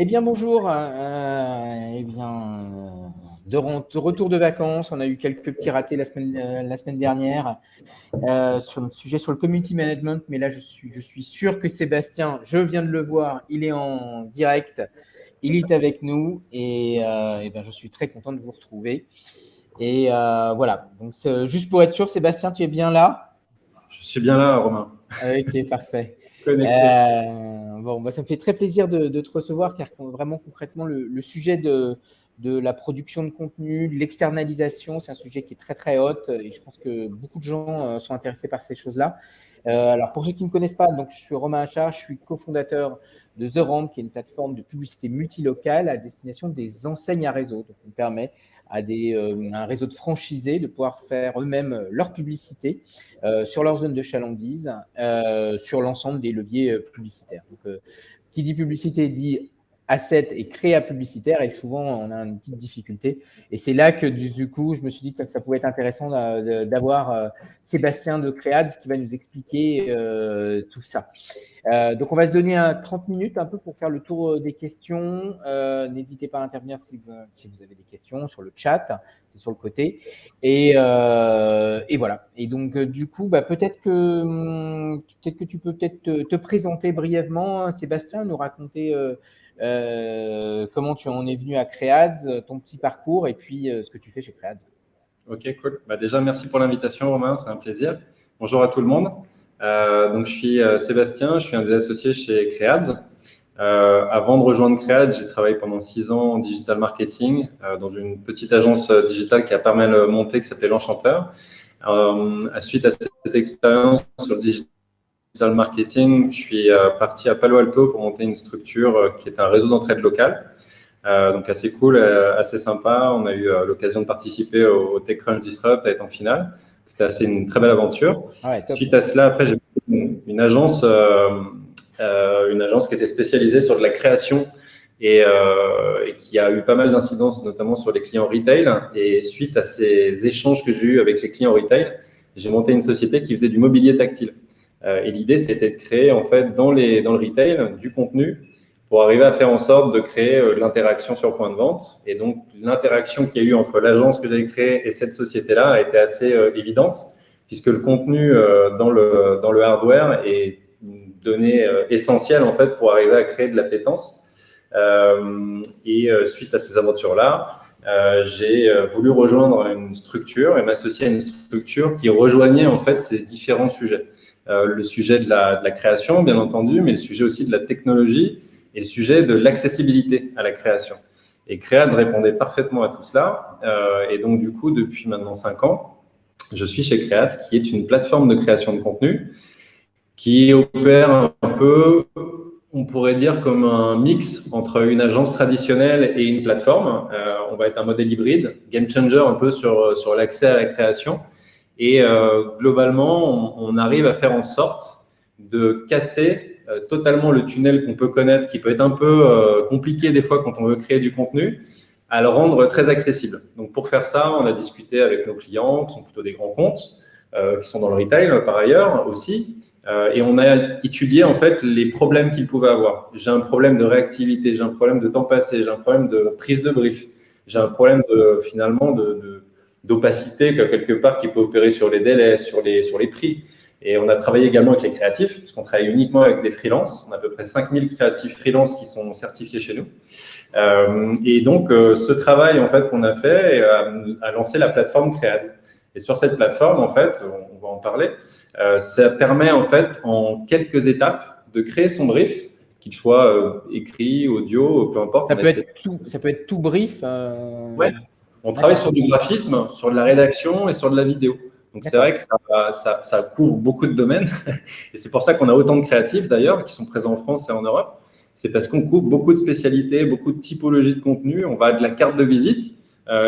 Eh bien, bonjour. De retour de vacances, on a eu quelques petits ratés la semaine dernière sur notre sujet sur le community management. Mais là, je suis sûr que Sébastien, je viens de le voir, il est en direct, il est avec nous et ben, je suis très content de vous retrouver. Et voilà. Donc, juste pour être sûr, Sébastien, tu es bien là? Je suis bien là, Romain. Ok, parfait. Connecté. Bon, bah, ça me fait très plaisir de te recevoir car vraiment concrètement, le sujet de la production de contenu, de l'externalisation, c'est un sujet qui est très très hot et je pense que beaucoup de gens sont intéressés par ces choses-là. Alors pour ceux qui ne me connaissent pas, donc, je suis Romain Achard, je suis cofondateur de The Ramp, qui est une plateforme de publicité multilocale à destination des enseignes à réseau. Donc, on permet à un réseau de franchisés de pouvoir faire eux-mêmes leur publicité sur leur zone de chalandise, sur l'ensemble des leviers publicitaires. Donc, qui dit publicité dit asset et créa publicitaire, et souvent on a une petite difficulté. Et c'est là que du coup, je me suis dit que ça pouvait être intéressant d'avoir Sébastien de Créad qui va nous expliquer tout ça. Donc, on va se donner 30 minutes un peu pour faire le tour des questions. N'hésitez pas à intervenir si vous avez des questions sur le chat, c'est sur le côté. Et voilà. Et donc, du coup, peut-être que tu peux peut-être te présenter brièvement, Sébastien, nous raconter comment tu en es venu à Créads, ton petit parcours et puis ce que tu fais chez Créads. Ok, cool. Déjà, merci pour l'invitation, Romain. C'est un plaisir. Bonjour à tout le monde. Donc, je suis Sébastien. Je suis un des associés chez Creads. Avant de rejoindre Creads, j'ai travaillé pendant 6 ans en digital marketing dans une petite agence digitale qui a pas mal monté, qui s'appelait L'Enchanteur. Suite à cette expérience sur le digital marketing, je suis parti à Palo Alto pour monter une structure qui est un réseau d'entraide locale. Donc assez cool, assez sympa. On a eu l'occasion de participer au TechCrunch Disrupt, à être en finale. C'était une très belle aventure. Ouais, Suite à cela, après, j'ai une agence qui était spécialisée sur de la création et qui a eu pas mal d'incidences, notamment sur les clients retail. Et suite à ces échanges que j'ai eus avec les clients retail, j'ai monté une société qui faisait du mobilier tactile. Et l'idée, c'était de créer en fait dans le retail du contenu pour arriver à faire en sorte de créer l'interaction sur point de vente. Et donc, l'interaction qu'il y a eu entre l'agence que j'ai créée et cette société-là a été assez évidente, puisque le contenu dans le hardware est une donnée essentielle en fait pour arriver à créer de l'appétence. Suite à ces aventures-là, j'ai voulu rejoindre une structure et m'associer à une structure qui rejoignait en fait ces différents sujets. Le sujet de la création, bien entendu, mais le sujet aussi de la technologie et le sujet de l'accessibilité à la création. Et Creads répondait parfaitement à tout cela. Et donc, du coup, depuis maintenant 5 ans, je suis chez Creads, qui est une plateforme de création de contenu qui opère un peu, on pourrait dire, comme un mix entre une agence traditionnelle et une plateforme. On va être un modèle hybride, game changer un peu sur l'accès à la création. Et globalement, on arrive à faire en sorte de casser totalement le tunnel qu'on peut connaître, qui peut être un peu compliqué des fois quand on veut créer du contenu, à le rendre très accessible. Donc pour faire ça, on a discuté avec nos clients, qui sont plutôt des grands comptes, qui sont dans le retail par ailleurs aussi, et on a étudié en fait les problèmes qu'ils pouvaient avoir. J'ai un problème de réactivité, j'ai un problème de temps passé, j'ai un problème de prise de brief, j'ai un problème d'opacité quelque part qui peut opérer sur les délais, sur les prix. Et on a travaillé également avec les créatifs, parce qu'on travaille uniquement avec des freelances. On a à peu près 5000 créatifs freelance qui sont certifiés chez nous. Et donc, ce travail en fait qu'on a fait a lancé la plateforme Creads. Et sur cette plateforme, en fait, on va en parler, ça permet en fait en quelques étapes de créer son brief, qu'il soit écrit, audio, peu importe. Ça peut être tout brief. Ouais. On travaille sur du graphisme, sur de la rédaction et sur de la vidéo. Donc, c'est vrai que ça couvre beaucoup de domaines. Et c'est pour ça qu'on a autant de créatifs, d'ailleurs, qui sont présents en France et en Europe. C'est parce qu'on couvre beaucoup de spécialités, beaucoup de typologies de contenu. On va de la carte de visite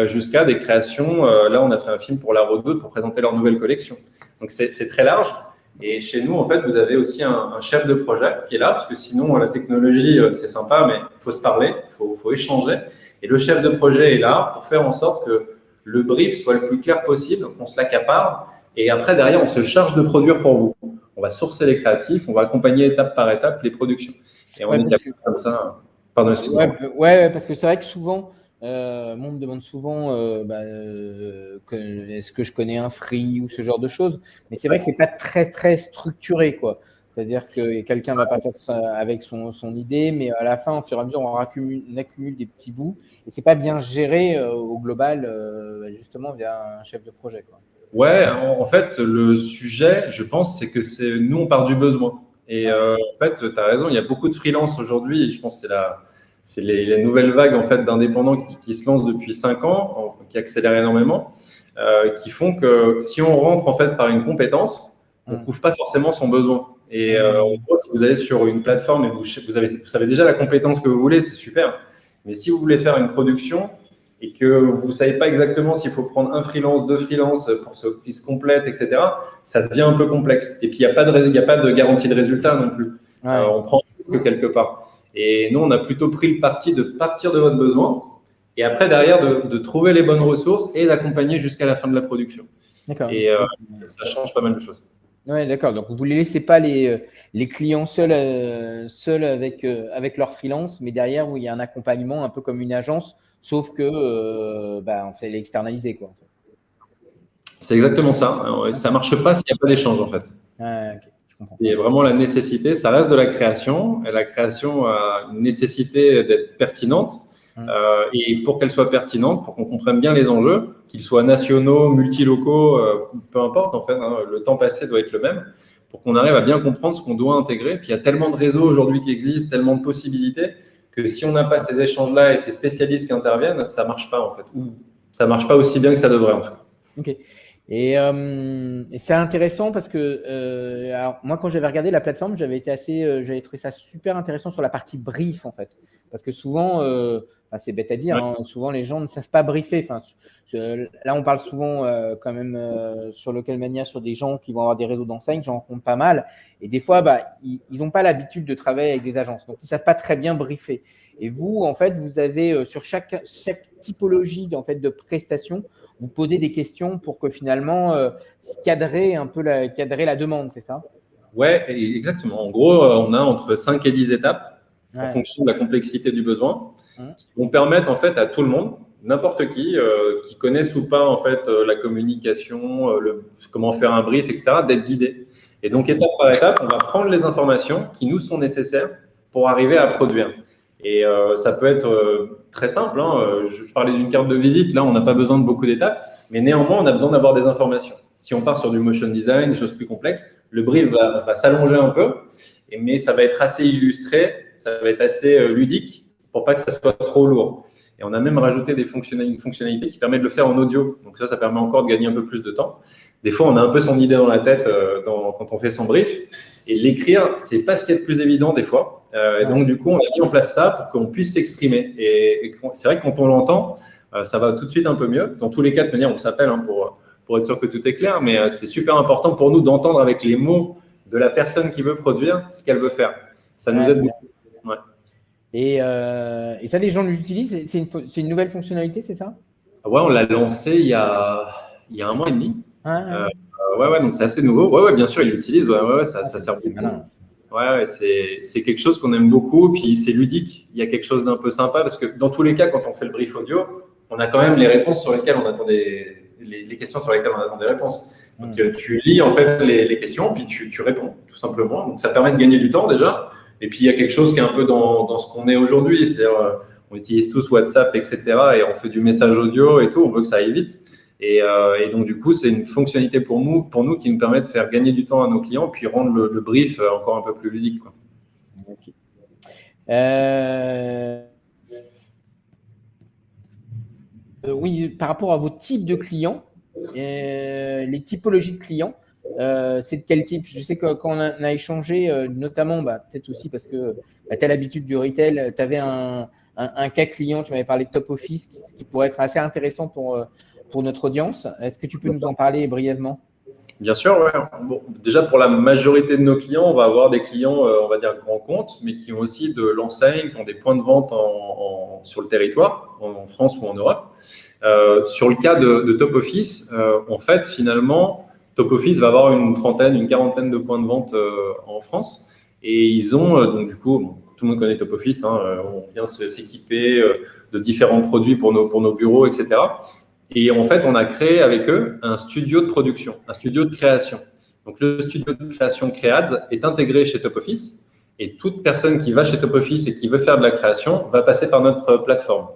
jusqu'à des créations. Là, on a fait un film pour la Redoute pour présenter leur nouvelle collection. Donc, c'est très large. Et chez nous, en fait, vous avez aussi un chef de projet qui est là, parce que sinon, la technologie, c'est sympa, mais il faut se parler, il faut échanger. Et le chef de projet est là pour faire en sorte que le brief soit le plus clair possible, qu'on se l'accapare. Et après, derrière, on se charge de produire pour vous. On va sourcer les créatifs, on va accompagner étape par étape les productions. Et on est capable comme ça. Pardon, excuse-moi. Ouais, parce que c'est vrai que souvent, moi, on me demande souvent est-ce que je connais un free ou ce genre de choses. Mais c'est vrai que c'est pas très, très structuré, quoi. C'est-à-dire que quelqu'un va partir avec son idée, mais à la fin, au fur et à mesure, on accumule des petits bouts. Et c'est pas bien géré au global, justement, via un chef de projet, quoi. Ouais, en fait, le sujet, je pense, c'est que nous, on part du besoin. Et en fait, tu as raison, il y a beaucoup de freelance aujourd'hui. Et je pense que c'est les nouvelles vagues en fait, d'indépendants qui se lancent depuis 5 ans, qui accélèrent énormément, qui font que si on rentre en fait par une compétence, on ne couvre pas forcément son besoin. Et en gros, si vous allez sur une plateforme et vous savez déjà la compétence que vous voulez, c'est super. Mais si vous voulez faire une production, et que vous ne savez pas exactement s'il faut prendre un freelance, deux freelances pour qu'ils se complètent, etc., ça devient un peu complexe. Et puis, il n'y a pas de garantie de résultat non plus. Ouais. On prend un risque quelque part. Et nous, on a plutôt pris le parti de partir de votre besoin et après, derrière, de trouver les bonnes ressources et d'accompagner jusqu'à la fin de la production. D'accord. Et ça change pas mal de choses. Ouais, d'accord. Donc, vous ne les laissez pas les clients seuls avec leur freelance, mais derrière, où il y a un accompagnement un peu comme une agence, sauf que on fait l'externaliser, quoi. C'est exactement ça. Ça ne marche pas s'il n'y a pas d'échange, en fait. Ok, je comprends. Il y a vraiment la nécessité. Ça reste de la création. Et la création a une nécessité d'être pertinente. Et pour qu'elle soit pertinente, pour qu'on comprenne bien les enjeux, qu'ils soient nationaux, multilocaux, peu importe, en fait, hein, le temps passé doit être le même, pour qu'on arrive à bien comprendre ce qu'on doit intégrer. Puis il y a tellement de réseaux aujourd'hui qui existent, tellement de possibilités, que si on n'a pas ces échanges-là et ces spécialistes qui interviennent, ça ne marche pas, en fait. Ou ça ne marche pas aussi bien que ça devrait, en fait. Ok. Et c'est intéressant parce que alors, moi, quand j'avais regardé la plateforme, j'avais trouvé ça super intéressant sur la partie brief, en fait. Parce que souvent, c'est bête à dire, Ouais. hein, souvent les gens ne savent pas briefer. Là, on parle souvent quand même sur Localmania, sur des gens qui vont avoir des réseaux d'enseignes, j'en rencontre pas mal. Et des fois, ils n'ont pas l'habitude de travailler avec des agences. Donc, ils ne savent pas très bien briefer. Et vous, en fait, vous avez sur chaque typologie en fait, de prestations, vous posez des questions pour que finalement cadrer la demande, c'est ça? Ouais, exactement. En gros, on a entre 5 et 10 étapes en fonction de la complexité du besoin qui vont permettre en fait à tout le monde, n'importe qui connaisse ou pas en fait la communication, comment faire un brief, etc., d'être guidé. Et donc, étape par étape, on va prendre les informations qui nous sont nécessaires pour arriver à produire. Et ça peut être très simple. Hein. Je parlais d'une carte de visite. Là, on n'a pas besoin de beaucoup d'étapes. Mais néanmoins, on a besoin d'avoir des informations. Si on part sur du motion design, des choses plus complexes, le brief va s'allonger un peu, mais ça va être assez illustré, ça va être assez ludique pour pas que ça soit trop lourd. Et on a même rajouté une fonctionnalité qui permet de le faire en audio. Donc ça permet encore de gagner un peu plus de temps. Des fois, on a un peu son idée dans la tête quand on fait son brief. Et l'écrire, c'est pas ce qui est le plus évident des fois. Et donc, du coup, on a mis en place ça pour qu'on puisse s'exprimer. Et c'est vrai que quand on l'entend, ça va tout de suite un peu mieux. Dans tous les cas, de manière, on s'appelle pour être sûr que tout est clair, mais c'est super important pour nous d'entendre avec les mots de la personne qui veut produire ce qu'elle veut faire. Ça nous aide beaucoup. Ouais. Et ça, les gens l'utilisent. C'est une nouvelle fonctionnalité, c'est ça? Ouais, on l'a lancé il y a 1 mois et demi. Ouais, donc c'est assez nouveau. Ouais, bien sûr, ils l'utilisent. Ouais, ça sert beaucoup. Ouais, c'est quelque chose qu'on aime beaucoup. Puis c'est ludique. Il y a quelque chose d'un peu sympa parce que dans tous les cas, quand on fait le brief audio, on a quand même les réponses sur lesquelles on attendait. Les questions sur lesquelles on attend des réponses. Donc, tu lis en fait les questions, puis tu réponds, tout simplement. Donc, ça permet de gagner du temps déjà. Et puis, il y a quelque chose qui est un peu dans ce qu'on est aujourd'hui. C'est-à-dire, on utilise tous WhatsApp, etc. Et on fait du message audio et tout. On veut que ça aille vite. Et donc, du coup, c'est une fonctionnalité pour nous qui nous permet de faire gagner du temps à nos clients, puis rendre le brief encore un peu plus ludique, quoi. Okay. Oui, par rapport à vos types de clients, les typologies de clients, c'est de quel type? Je sais que quand on a échangé, notamment, peut-être aussi parce que tu as l'habitude du retail, tu avais un cas client, tu m'avais parlé de Top Office, qui pourrait être assez intéressant pour notre audience. Est-ce que tu peux nous en parler brièvement? Bien sûr, ouais. Bon, déjà, pour la majorité de nos clients, on va avoir des clients, on va dire, grands comptes, mais qui ont aussi de l'enseigne, qui ont des points de vente sur le territoire, en France ou en Europe. Sur le cas de Top Office, en fait, finalement, Top Office va avoir une quarantaine de points de vente en France. Et ils ont, donc du coup, tout le monde connaît Top Office, hein, on vient s'équiper de différents produits pour nos bureaux, etc. Et en fait, on a créé avec eux un studio de production, un studio de création. Donc, le studio de création Creads est intégré chez Top Office et toute personne qui va chez Top Office et qui veut faire de la création va passer par notre plateforme.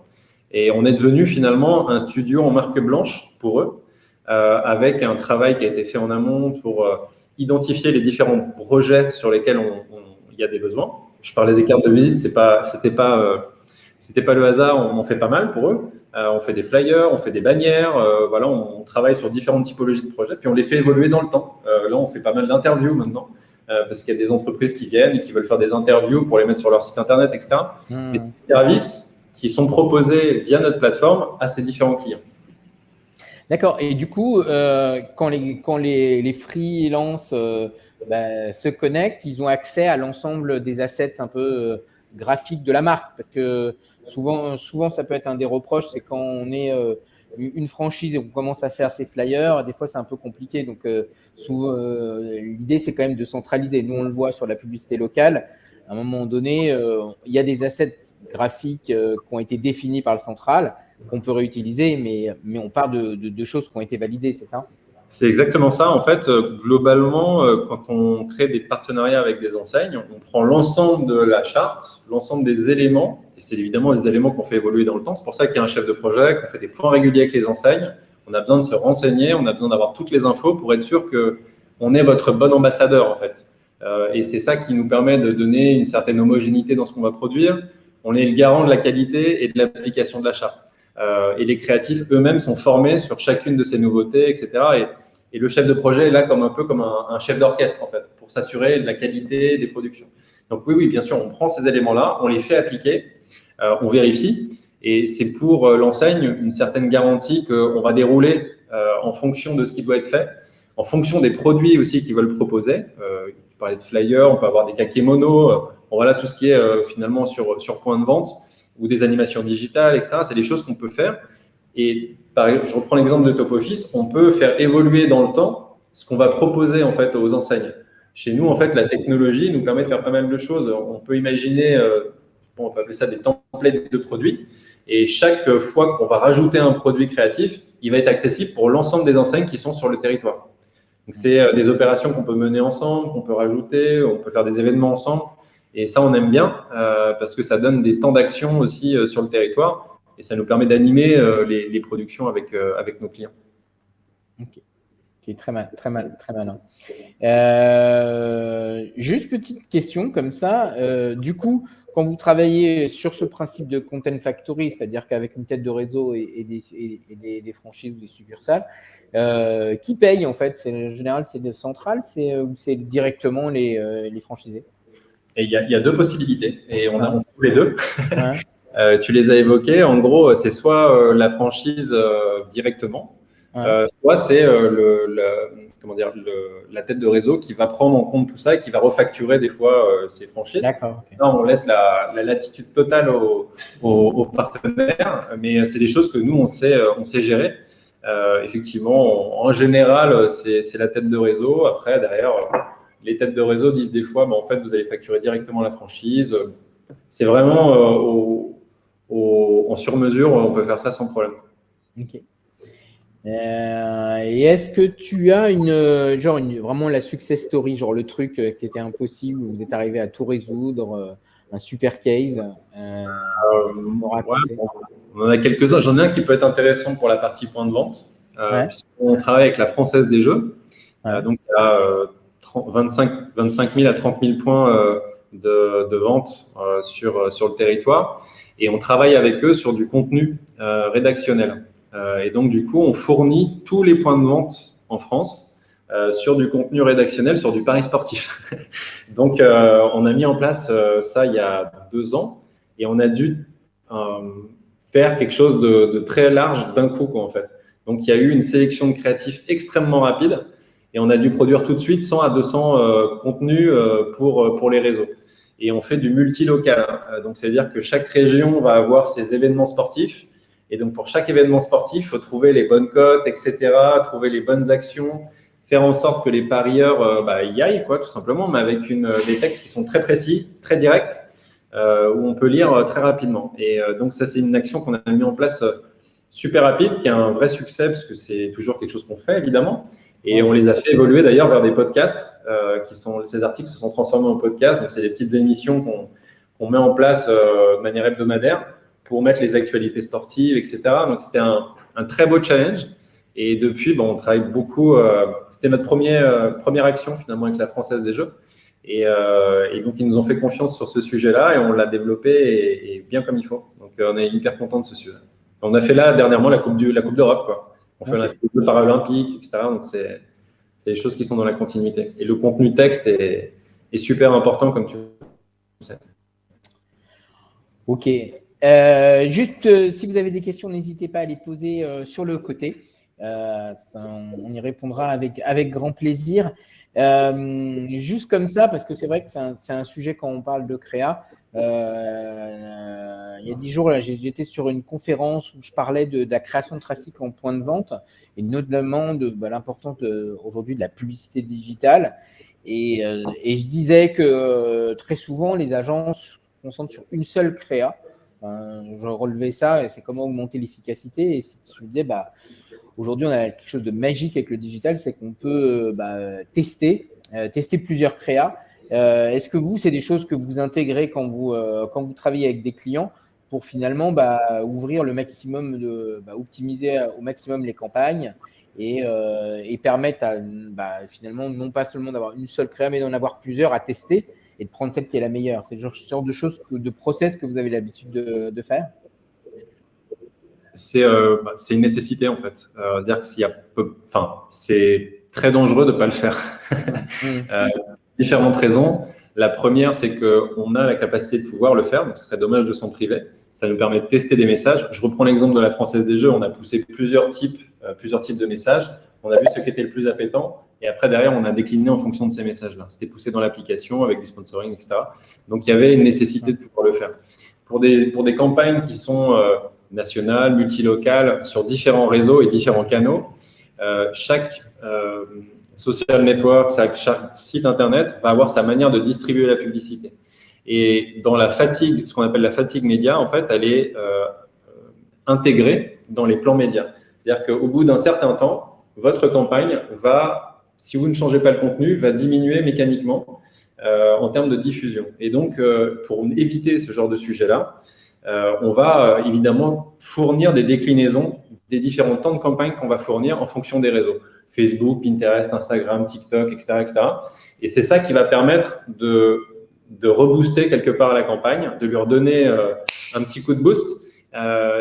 Et on est devenu finalement un studio en marque blanche pour eux, avec un travail qui a été fait en amont pour identifier les différents projets sur lesquels il y a des besoins. Je parlais des cartes de visite, c'était pas le hasard, on en fait pas mal pour eux. On fait des flyers, on fait des bannières, voilà, on travaille sur différentes typologies de projets, puis on les fait évoluer dans le temps. Là, on fait pas mal d'interviews maintenant, parce qu'il y a des entreprises qui viennent et qui veulent faire des interviews pour les mettre sur leur site internet, etc. Et des services qui sont proposés via notre plateforme à ces différents clients. D'accord. Et du coup, quand les freelances se connectent, ils ont accès à l'ensemble des assets un peu graphiques de la marque. Parce que souvent, ça peut être un des reproches, c'est quand on est une franchise et qu'on commence à faire ses flyers, des fois, c'est un peu compliqué. Donc, l'idée, c'est quand même de centraliser. Nous, on le voit sur la publicité locale. À un moment donné, il y a des assets graphiques qui ont été définis par le central, qu'on peut réutiliser, mais on part de choses qui ont été validées, c'est ça? C'est exactement ça. En fait, globalement, quand on crée des partenariats avec des enseignes, on prend l'ensemble de la charte, l'ensemble des éléments, et c'est évidemment des éléments qu'on fait évoluer dans le temps. C'est pour ça qu'il y a un chef de projet, qu'on fait des points réguliers avec les enseignes. On a besoin de se renseigner, on a besoin d'avoir toutes les infos pour être sûr qu'on est votre bon ambassadeur, en fait. Et c'est ça qui nous permet de donner une certaine homogénéité dans ce qu'on va produire. On est le garant de la qualité et de l'application de la charte. Et les créatifs eux-mêmes sont formés sur chacune de ces nouveautés, etc. Et le chef de projet est là un peu comme un chef d'orchestre, en fait, pour s'assurer de la qualité des productions. Donc oui, bien sûr, on prend ces éléments-là, on les fait appliquer, on vérifie, et c'est pour l'enseigne une certaine garantie qu'on va dérouler en fonction de ce qui doit être fait, en fonction des produits aussi qu'ils veulent proposer. Tu parlais de flyers, on peut avoir des kakémonos, voilà tout ce qui est finalement sur point de vente, ou des animations digitales, etc. C'est des choses qu'on peut faire. Et je reprends l'exemple de Top Office, on peut faire évoluer dans le temps ce qu'on va proposer en fait aux enseignes. Chez nous, en fait, la technologie nous permet de faire pas mal de choses. On peut imaginer, on peut appeler ça des templates de produits. Et chaque fois qu'on va rajouter un produit créatif, il va être accessible pour l'ensemble des enseignes qui sont sur le territoire. Donc, c'est des opérations qu'on peut mener ensemble, qu'on peut rajouter, on peut faire des événements ensemble. Et ça, on aime bien parce que ça donne des temps d'action aussi sur le territoire et ça nous permet d'animer les productions avec nos clients. Ok, très malin. Juste petite question comme ça. Du coup, quand vous travaillez sur ce principe de Content Factory, c'est-à-dire qu'avec une tête de réseau et des franchises ou des succursales, qui paye en fait? En général, c'est le central ou c'est directement les franchisés? Et il y a deux possibilités, et on a tous les deux. Tu les as évoqués. En gros, c'est soit la franchise directement, soit c'est la tête de réseau qui va prendre en compte tout ça et qui va refacturer des fois ses franchises. D'accord. Okay. Là, on laisse la latitude totale aux partenaires, mais c'est des choses que nous, on sait gérer. Effectivement, en général, c'est la tête de réseau. Après, derrière… les têtes de réseau disent des fois, en fait, vous allez facturer directement la franchise. C'est vraiment en sur-mesure, on peut faire ça sans problème. Ok. Et est-ce que tu as vraiment la success story, genre le truc qui était impossible, où vous êtes arrivé à tout résoudre, un super case on en a quelques-uns. J'en ai un qui peut être intéressant pour la partie point de vente. Puisqu'on travaille avec la Française des Jeux. Donc, il y a 25 000 à 30 000 points de vente sur le territoire. Et on travaille avec eux sur du contenu rédactionnel. Et donc, du coup, on fournit tous les points de vente en France sur du contenu rédactionnel, sur du pari sportif. Donc, on a mis en place ça il y a 2 ans et on a dû faire quelque chose de très large d'un coup, en fait. Donc, il y a eu une sélection de créatifs extrêmement rapide et on a dû produire tout de suite 100 à 200 contenus pour les réseaux. Et on fait du multilocal. Donc, c'est-à-dire que chaque région va avoir ses événements sportifs. Et donc, pour chaque événement sportif, il faut trouver les bonnes cotes, etc., trouver les bonnes actions, faire en sorte que les parieurs y aillent, tout simplement, mais avec des textes qui sont très précis, très directs, où on peut lire très rapidement. Et donc, ça, c'est une action qu'on a mis en place super rapide, qui a un vrai succès, parce que c'est toujours quelque chose qu'on fait, évidemment. Et on les a fait évoluer d'ailleurs vers des podcasts, ces articles se sont transformés en podcasts. Donc, c'est des petites émissions qu'on met en place de manière hebdomadaire pour mettre les actualités sportives, etc. Donc, c'était un très beau challenge. Et depuis, on travaille beaucoup. C'était notre première action, finalement, avec la Française des Jeux. Et donc, ils nous ont fait confiance sur ce sujet-là et on l'a développé et bien comme il faut. Donc, on est hyper content de ce sujet. On a fait là, dernièrement, la Coupe d'Europe, quoi. On fait le Paralympique, etc. Donc, c'est des choses qui sont dans la continuité. Et le contenu texte est super important, comme tu sais. Ok. Juste, si vous avez des questions, n'hésitez pas à les poser sur le côté. On y répondra avec grand plaisir. Juste comme ça, parce que c'est vrai que c'est un sujet quand on parle de créa. Il y a 10 jours, là, j'étais sur une conférence où je parlais de la création de trafic en point de vente et notamment de l'importance aujourd'hui de la publicité digitale. Et je disais que très souvent, les agences se concentrent sur une seule créa. Je relevais ça et c'est comment augmenter l'efficacité. Et je me disais, aujourd'hui, on a quelque chose de magique avec le digital, c'est qu'on peut tester plusieurs créas. Est-ce que c'est des choses que vous intégrez quand vous travaillez avec des clients pour finalement ouvrir le maximum, optimiser au maximum les campagnes et permettre finalement non pas seulement d'avoir une seule créa, mais d'en avoir plusieurs à tester et de prendre celle qui est la meilleure. C'est le genre de choses, de process que vous avez l'habitude de faire? C'est une nécessité en fait. Dire que c'est très dangereux de ne pas le faire. Différentes raisons. La première, c'est qu'on a la capacité de pouvoir le faire, donc ce serait dommage de s'en priver. Ça nous permet de tester des messages. Je reprends l'exemple de la Française des Jeux. On a poussé plusieurs types de messages. On a vu ce qui était le plus appétant. Et après, derrière, on a décliné en fonction de ces messages-là. C'était poussé dans l'application avec du sponsoring, etc. Donc, il y avait une nécessité de pouvoir le faire. Pour des campagnes qui sont nationales, multilocales, sur différents réseaux et différents canaux, chaque social network, chaque site internet va avoir sa manière de distribuer la publicité. Et dans la fatigue, ce qu'on appelle la fatigue média, en fait, elle est intégrée dans les plans médias. C'est-à-dire qu'au bout d'un certain temps, votre campagne va, si vous ne changez pas le contenu, va diminuer mécaniquement en termes de diffusion. Et donc, pour éviter ce genre de sujet-là, on va évidemment fournir des déclinaisons des différents temps de campagne qu'on va fournir en fonction des réseaux. Facebook, Pinterest, Instagram, TikTok, etc., etc. Et c'est ça qui va permettre de rebooster quelque part la campagne, de lui redonner un petit coup de boost.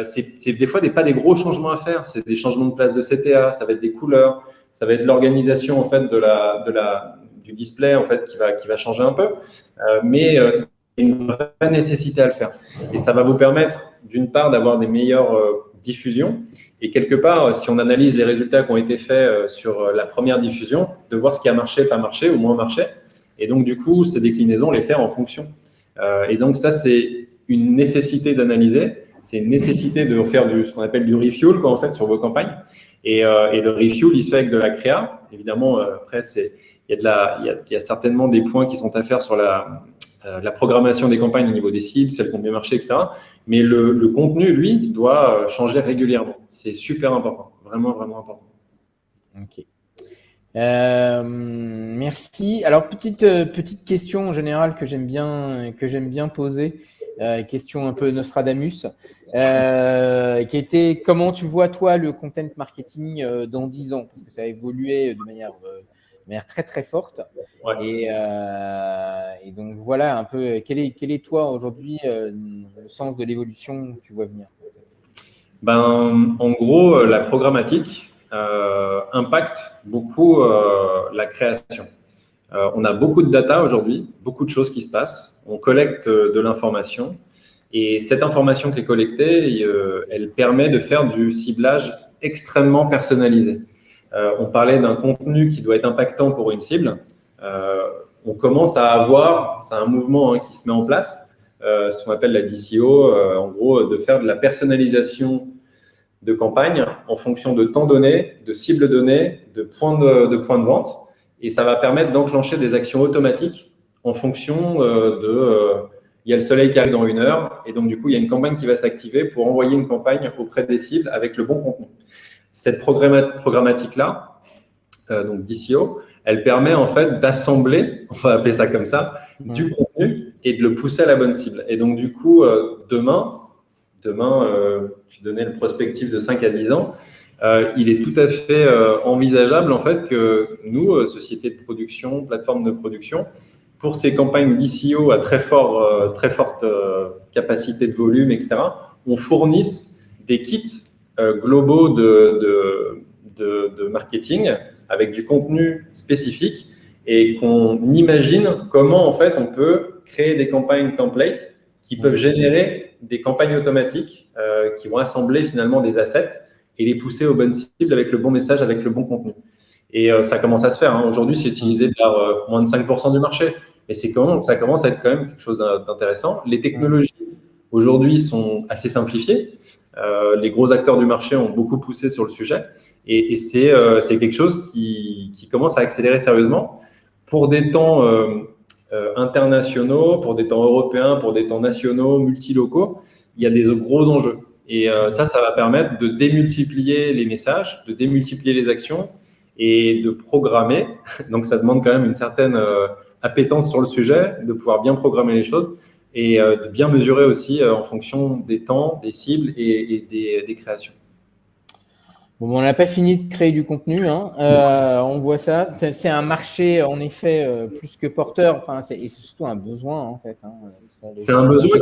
C'est des fois pas des gros changements à faire, c'est des changements de place de CTA, ça va être des couleurs, ça va être l'organisation en fait du display en fait qui va changer un peu, mais une vraie nécessité à le faire. Et ça va vous permettre d'une part d'avoir des meilleures diffusions et quelque part, si on analyse les résultats qui ont été faits sur la première diffusion, de voir ce qui a marché, pas marché ou moins marché. Et donc, du coup, ces déclinaisons, les faire en fonction. Et donc, ça, c'est une nécessité d'analyser. C'est une nécessité de faire ce qu'on appelle du refuel, en fait, sur vos campagnes. Et le refuel, il se fait avec de la créa. Évidemment, après, il y a certainement des points qui sont à faire sur la programmation des campagnes au niveau des cibles, celles qui ont bien marché, etc. Mais le contenu, lui, doit changer régulièrement. C'est super important. Vraiment, vraiment important. Ok. Merci. Alors, petite question en général que j'aime bien poser, question un peu Nostradamus, qui était comment tu vois toi le content marketing dans 10 ans, parce que ça a évolué de manière très très forte. Ouais. Et donc voilà un peu quel est toi aujourd'hui le sens de l'évolution que tu vois venir? En gros, la programmatique impacte beaucoup la création. On a beaucoup de data aujourd'hui, beaucoup de choses qui se passent. On collecte de l'information et cette information qui est collectée, elle permet de faire du ciblage extrêmement personnalisé. On parlait d'un contenu qui doit être impactant pour une cible. On commence à avoir, c'est un mouvement qui se met en place, ce qu'on appelle la DCO, en gros, de faire de la personnalisation de campagne en fonction de temps donné, de cibles données, de points de vente. Et ça va permettre d'enclencher des actions automatiques en fonction de il y a le soleil qui arrive dans 1 heure, et donc du coup, il y a une campagne qui va s'activer pour envoyer une campagne auprès des cibles avec le bon contenu. Cette programmatique-là, donc DCO, elle permet en fait d'assembler, on va appeler ça comme ça, du contenu et de le pousser à la bonne cible. Et donc du coup, demain, tu donnais le prospectif de 5 à 10 ans, il est tout à fait envisageable en fait que nous, société de production, plateforme de production, pour ces campagnes DCO à très forte capacité de volume, etc., on fournisse des kits globaux de marketing avec du contenu spécifique et qu'on imagine comment en fait on peut créer des campagnes templates qui peuvent générer des campagnes automatiques qui vont assembler finalement des assets et les pousser aux bonnes cibles avec le bon message, avec le bon contenu. Et ça commence à se faire. Aujourd'hui, c'est utilisé par moins de 5% du marché. Et ça commence à être quand même quelque chose d'intéressant. Les technologies aujourd'hui sont assez simplifiées. Les gros acteurs du marché ont beaucoup poussé sur le sujet. Et c'est quelque chose qui commence à accélérer sérieusement pour des temps internationaux, pour des temps européens, pour des temps nationaux, multilocaux. Il y a des gros enjeux. Et ça va permettre de démultiplier les messages, de démultiplier les actions et de programmer. Donc, ça demande quand même une certaine appétence sur le sujet, de pouvoir bien programmer les choses et de bien mesurer aussi en fonction des temps, des cibles et des créations. Bon, on n'a pas fini de créer du contenu, hein. On voit ça. C'est un marché, en effet, plus que porteur. Enfin, et c'est surtout un besoin, en fait. Hein. C'est un besoin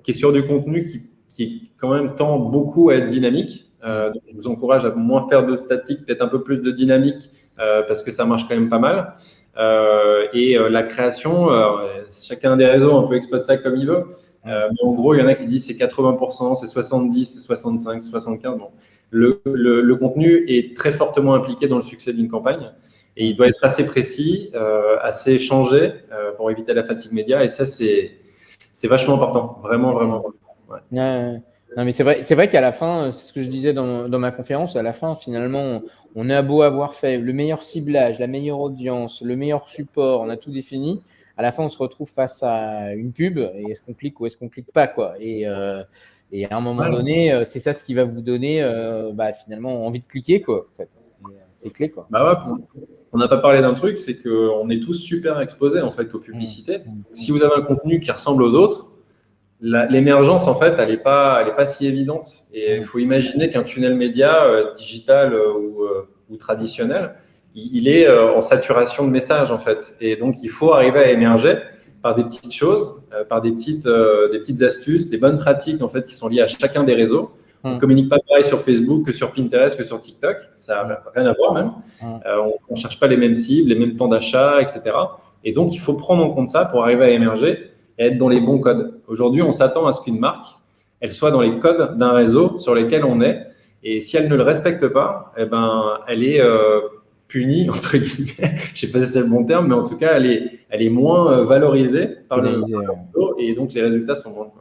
qui est sur du contenu qui quand même tend beaucoup à être dynamique. Donc je vous encourage à moins faire de statique, peut-être un peu plus de dynamique, parce que ça marche quand même pas mal. La création, chacun des réseaux un peu exploite ça comme il veut. Mais en gros, il y en a qui disent c'est 80%, c'est 70%, c'est 65%, c'est 75%. Bon. Le contenu est très fortement impliqué dans le succès d'une campagne et il doit être assez précis, assez changé pour éviter la fatigue média. Et ça, c'est vachement important, vraiment, vraiment important. Ouais. Non, mais c'est vrai qu'à la fin, c'est ce que je disais dans ma conférence, à la fin, finalement, on a beau avoir fait le meilleur ciblage, la meilleure audience, le meilleur support, on a tout défini. À la fin, on se retrouve face à une pub et est-ce qu'on clique ou est-ce qu'on clique pas, quoi. Et à un moment donné, c'est ça ce qui va vous donner finalement envie de cliquer, quoi. En fait. C'est clé, quoi. On n'a pas parlé d'un truc, c'est qu'on est tous super exposés en fait aux publicités. Si vous avez un contenu qui ressemble aux autres, l'émergence, en fait, elle n'est pas si évidente. Et il faut imaginer qu'un tunnel média digital ou traditionnel, il est en saturation de messages, en fait. Et donc, il faut arriver à émerger par des petites choses, par des petites astuces, des bonnes pratiques, en fait, qui sont liées à chacun des réseaux. On ne communique pas pareil sur Facebook que sur Pinterest, que sur TikTok. Ça n'a rien à voir, même. On ne cherche pas les mêmes cibles, les mêmes temps d'achat, etc. Et donc, il faut prendre en compte ça pour arriver à émerger et être dans les bons codes. Aujourd'hui, on s'attend à ce qu'une marque, elle soit dans les codes d'un réseau sur lesquels on est. Et si elle ne le respecte pas, elle est punie, entre guillemets. Je ne sais pas si c'est le bon terme, mais en tout cas, elle est moins valorisée par le réseau et donc les résultats sont moins.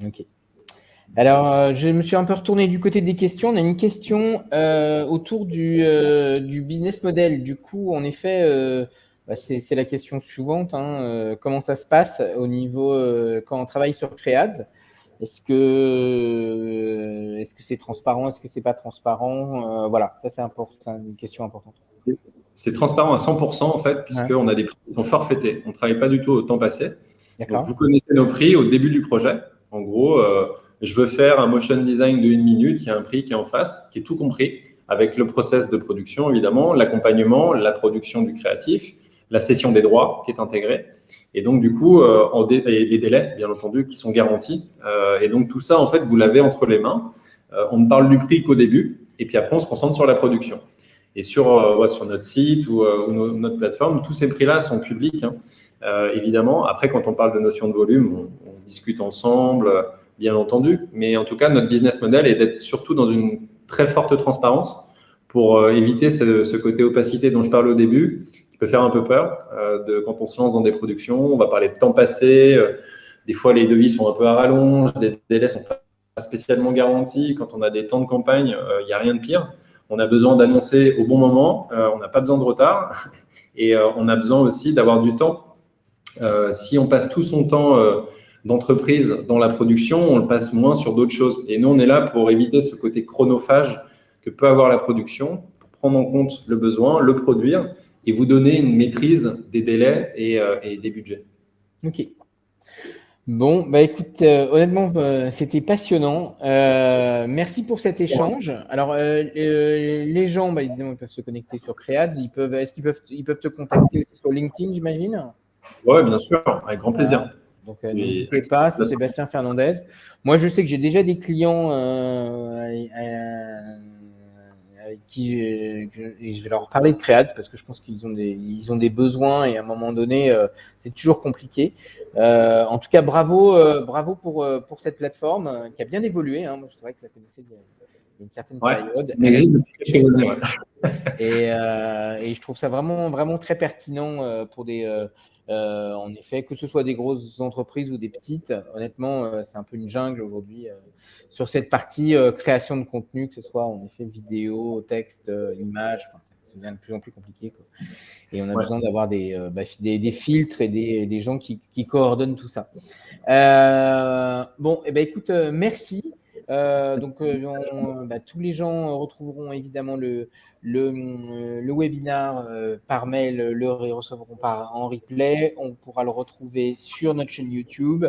Ok. Alors, je me suis un peu retourné du côté des questions. On a une question autour du business model. Du coup, en effet, c'est la question suivante. Comment ça se passe au niveau quand on travaille sur Creads? Est-ce que c'est transparent? Est-ce que c'est pas transparent? Voilà, ça c'est une question importante. C'est transparent à 100% en fait, puisqu'on a des prix qui sont forfaités. On ne travaille pas du tout au temps passé. Donc, vous connaissez nos prix au début du projet. En gros, je veux faire un motion design de 1 minute, il y a un prix qui est en face, qui est tout compris, avec le process de production évidemment, l'accompagnement, la production du créatif, la cession des droits qui est intégrée. Et donc, du coup, les délais, bien entendu, qui sont garantis. Et donc, tout ça, en fait, vous l'avez entre les mains. On ne parle du prix qu'au début. Et puis après, on se concentre sur la production. Et sur notre site ou notre plateforme, tous ces prix-là sont publics, évidemment. Après, quand on parle de notion de volume, on discute ensemble, bien entendu. Mais en tout cas, notre business model est d'être surtout dans une très forte transparence pour éviter ce côté opacité dont je parle au début, peut faire un peu peur quand on se lance dans des productions. On va parler de temps passé. Des fois, les devis sont un peu à rallonge. Les délais ne sont pas spécialement garantis. Quand on a des temps de campagne, il n'y a rien de pire. On a besoin d'annoncer au bon moment. On n'a pas besoin de retard. Et on a besoin aussi d'avoir du temps Si on passe tout son temps d'entreprise dans la production, on le passe moins sur d'autres choses. Et nous, on est là pour éviter ce côté chronophage que peut avoir la production, pour prendre en compte le besoin, le produire et vous donner une maîtrise des délais et des budgets. Ok. Bon, bah écoute, honnêtement, c'était passionnant. Merci pour cet échange. Alors, les gens, bah, évidemment, ils peuvent se connecter sur Creads. Est-ce qu'ils peuvent te contacter sur LinkedIn, j'imagine? Oui, bien sûr, avec grand plaisir. Voilà. Donc, n'hésitez pas, c'est Sébastien Fernandez. Moi, je sais que j'ai déjà des clients avec qui je vais leur parler de Creads parce que je pense qu'ils ont des besoins et à un moment donné, c'est toujours compliqué. En tout cas, bravo pour cette plateforme qui a bien évolué. Hein. Moi, c'est vrai que je la connaissais il y a une certaine période. Et je trouve ça vraiment, vraiment très pertinent pour en effet, que ce soit des grosses entreprises ou des petites. Honnêtement, c'est un peu une jungle aujourd'hui sur cette partie création de contenu, que ce soit en effet vidéo, texte, image. Enfin, ça devient de plus en plus compliqué, quoi. Et on a besoin d'avoir des filtres et des gens qui coordonnent tout ça. Bon, écoute, merci. Tous les gens retrouveront évidemment le webinar par mail, le recevront en replay. On pourra le retrouver sur notre chaîne YouTube.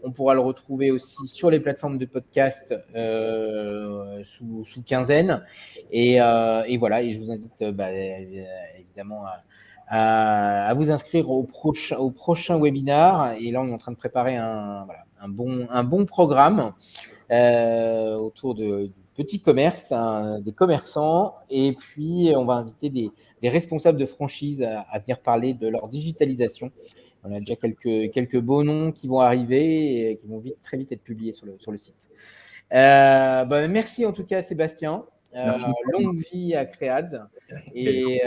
On pourra le retrouver aussi sur les plateformes de podcast sous quinzaine. Et voilà, et je vous invite évidemment à vous inscrire au prochain webinar. Et là, on est en train de préparer un bon programme autour du petit commerce, des commerçants. Et puis, on va inviter des responsables de franchise à venir parler de leur digitalisation. On a déjà quelques beaux noms qui vont arriver et qui vont très vite être publiés sur le site. Merci en tout cas, Sébastien. Longue vie à Creads. Et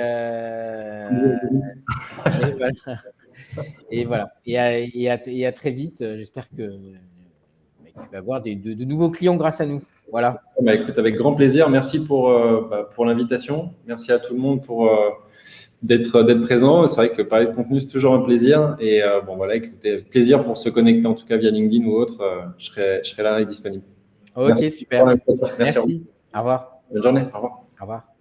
voilà. Et à très vite. J'espère que tu vas avoir de nouveaux clients grâce à nous. Voilà. Écoute, avec grand plaisir. Merci pour l'invitation. Merci à tout le monde pour d'être présent. C'est vrai que parler de contenu, c'est toujours un plaisir. Et écoutez, plaisir pour se connecter, en tout cas via LinkedIn ou autre. Je serai là et disponible. Ok, merci. Super. Merci. Au revoir. Bonne journée. Au revoir. Au revoir.